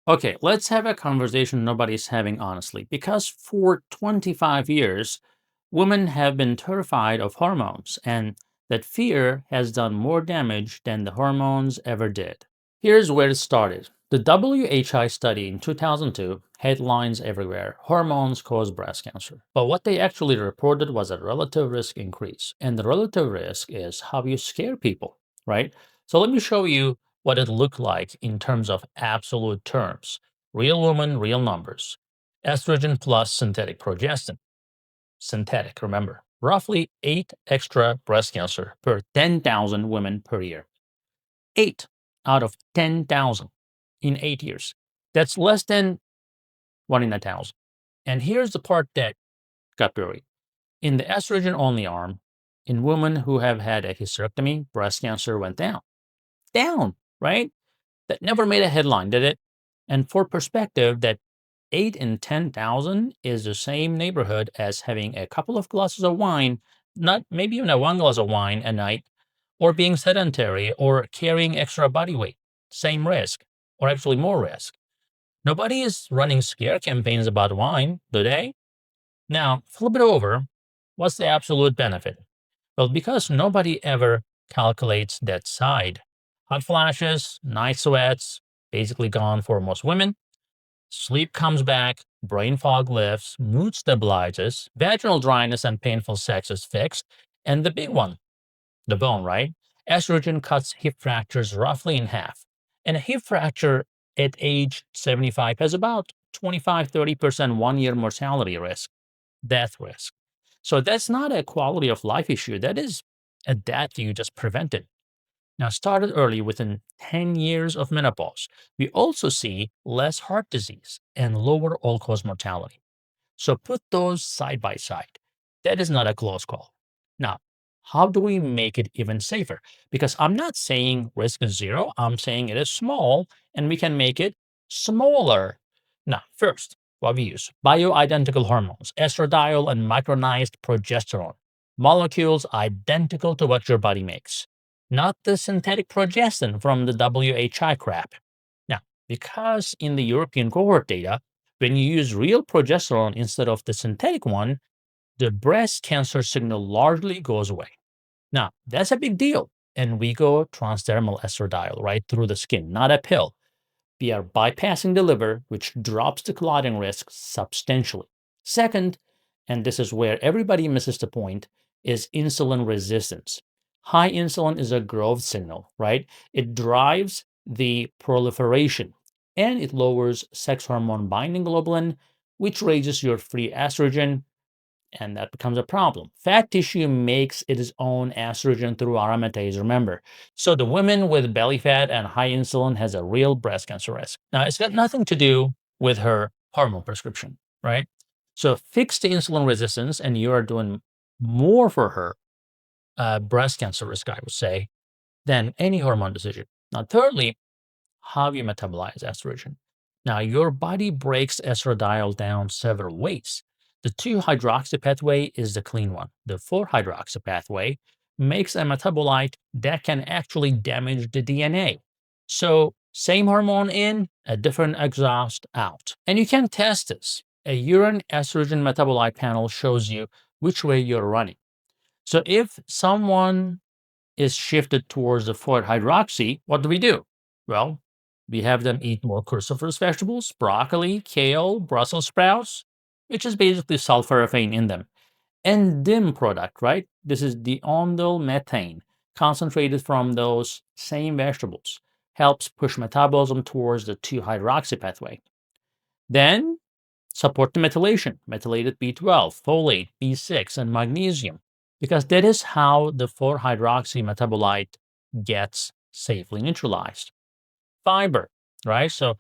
Okay, let's have a conversation nobody's having honestly. Because for 25 years, women have been terrified of hormones, and that fear has done more damage than the hormones ever did. Here's where it started. The WHI study in 2002, headlines everywhere: hormones cause breast cancer. But what they actually reported was a relative risk increase. And the relative risk is how you scare people, right? So let me show you what it looked like in terms of absolute terms. Real woman, real numbers. Estrogen plus synthetic progestin. Synthetic, remember. Roughly 8 extra breast cancer per 10,000 women per year. 8 out of 10,000 in 8 years. That's less than 1 in 1,000. And here's the part that got buried. In the estrogen only arm, in women who have had a hysterectomy, breast cancer went down. Down, right? That never made a headline, did it? And for perspective, that 8 in 10,000 is the same neighborhood as having a couple of glasses of wine, not maybe even a one glass of wine a night, or being sedentary or carrying extra body weight. Same risk, or actually more risk. Nobody is running scare campaigns about wine, do they? Now, flip it over. What's the absolute benefit? Well, because nobody ever calculates that side. Hot flashes, night sweats, basically gone for most women. Sleep comes back, brain fog lifts, mood stabilizes, vaginal dryness and painful sex is fixed, and the big one, the bone, right? Estrogen cuts hip fractures roughly in half. And a hip fracture at age 75 has about 25-30% 1 year mortality risk, death risk. So that's not a quality of life issue. That is a death you just prevented. Now, started early within 10 years of menopause, we also see less heart disease and lower all cause mortality. So put those side by side. That is not a close call. Now, how do we make it even safer? Because I'm not saying risk is zero, I'm saying it is small and we can make it smaller. Now, first, what we use: bioidentical hormones, estradiol and micronized progesterone, molecules identical to what your body makes, not the synthetic progestin from the WHI crap. Now, because in the European cohort data, when you use real progesterone instead of the synthetic one, the breast cancer signal largely goes away. Now, that's a big deal. And we go transdermal estradiol right through the skin, not a pill. We are bypassing the liver, which drops the clotting risk substantially. Second, and this is where everybody misses the point, is insulin resistance. High insulin is a growth signal, right? It drives the proliferation and it lowers sex hormone binding globulin, which raises your free estrogen, and that becomes a problem. Fat tissue makes its own estrogen through aromatase, remember. So the women with belly fat and high insulin has a real breast cancer risk. Now, it's got nothing to do with her hormone prescription, right? So fix the insulin resistance and you are doing more for her breast cancer risk, I would say, than any hormone decision. Now, thirdly, how you metabolize estrogen. Now, your body breaks estradiol down several ways. The 2-hydroxy pathway is the clean one. The 4-hydroxy pathway makes a metabolite that can actually damage the DNA. So, same hormone in, a different exhaust out. And you can test this. A urine estrogen metabolite panel shows you which way you're running. So, if someone is shifted towards the 4-hydroxy, what do? Well, we have them eat more cruciferous vegetables, broccoli, kale, Brussels sprouts, which is basically sulforaphane in them. And DIM product, right? This is dionyl methane, concentrated from those same vegetables, helps push metabolism towards the 2-hydroxy pathway. Then support the methylation, methylated B12, folate, B6, and magnesium, because that is how the 4-hydroxy metabolite gets safely neutralized. Fiber, right? So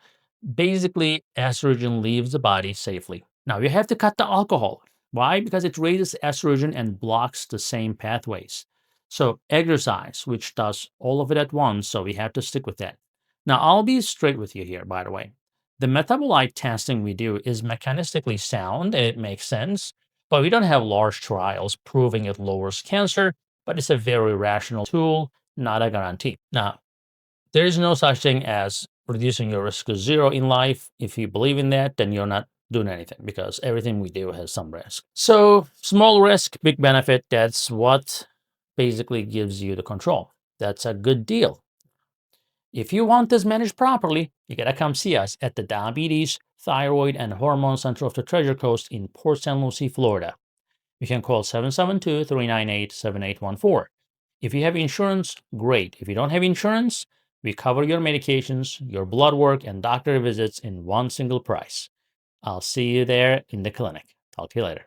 basically, estrogen leaves the body safely. Now, you have to cut the alcohol. Why? Because it raises estrogen and blocks the same pathways. So exercise, which does all of it at once, so we have to stick with that. Now, I'll be straight with you here, by the way. The metabolite testing we do is mechanistically sound, it makes sense, but we don't have large trials proving it lowers cancer, but it's a very rational tool, not a guarantee. Now, there is no such thing as reducing your risk to zero in life. If you believe in that, then you're not doing anything, because everything we do has some risk. So small risk, big benefit. That's what basically gives you the control. That's a good deal. If you want this managed properly, you gotta come see us at the Diabetes, Thyroid, and Hormone Center of the Treasure Coast in Port St. Lucie, Florida. You can call 772-398-7814. If you have insurance, great. If you don't have insurance, we cover your medications, your blood work, and doctor visits in one single price. I'll see you there in the clinic. Talk to you later.